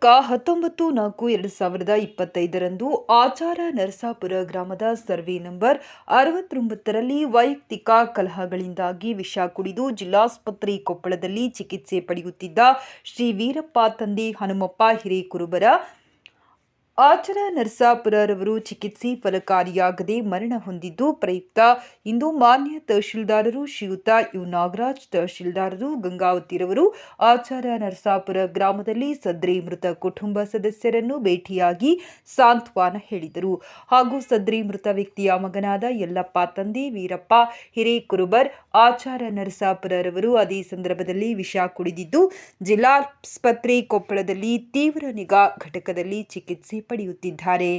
ದಿನಾಂಕ 19/4/2025 ಆಚಾರ ನರಸಾಪುರ ಗ್ರಾಮದ ಸರ್ವೆ ನಂಬರ್ 69ರಲ್ಲಿ ವೈಯಕ್ತಿಕ ಕಲಹಗಳಿಂದಾಗಿ ವಿಷ ಕುಡಿದು ಜಿಲ್ಲಾಸ್ಪತ್ರೆ ಕೊಪ್ಪಳದಲ್ಲಿ ಚಿಕಿತ್ಸೆ ಪಡೆಯುತ್ತಿದ್ದ ಶ್ರೀ ವೀರಪ್ಪ ತಂದೆ ಹನುಮಪ್ಪ ಹಿರೇಕುರುಬರ ಆಚಾರ ನರಸಾಪುರರವರು ಚಿಕಿತ್ಸೆ ಫಲಕಾರಿಯಾಗದೆ ಮರಣ ಹೊಂದಿದ್ದು ಪ್ರಯುಕ್ತ ಇಂದು ಮಾನ್ಯ ತಹಶೀಲ್ದಾರರು ಶ್ರೀಯುತ ಯು ನಾಗರಾಜ್, ತಹಶೀಲ್ದಾರರು ಗಂಗಾವತಿರವರು ಆಚಾರ ನರಸಾಪುರ ಗ್ರಾಮದಲ್ಲಿ ಸದ್ರಿ ಮೃತ ಕುಟುಂಬ ಸದಸ್ಯರನ್ನು ಭೇಟಿಯಾಗಿ ಸಾಂತ್ವನ ಹೇಳಿದರು. ಹಾಗೂ ಸದ್ರಿ ಮೃತ ವ್ಯಕ್ತಿಯ ಮಗನಾದ ಯಲ್ಲಪ್ಪ ತಂದೆ ವೀರಪ್ಪ ಹಿರೇಕುರುಬರ್ ಆಚಾರ ನರಸಾಪುರರವರು ಅದೇ ಸಂದರ್ಭದಲ್ಲಿ ವಿಷ ಕುಡಿದಿದ್ದು ಜಿಲ್ಲಾಸ್ಪತ್ರೆ ಕೊಪ್ಪಳದಲ್ಲಿ ತೀವ್ರ ನಿಗಾ ಘಟಕದಲ್ಲಿ ಚಿಕಿತ್ಸೆ ಪಡೆಯುತ್ತಿದ್ದಾರೆ.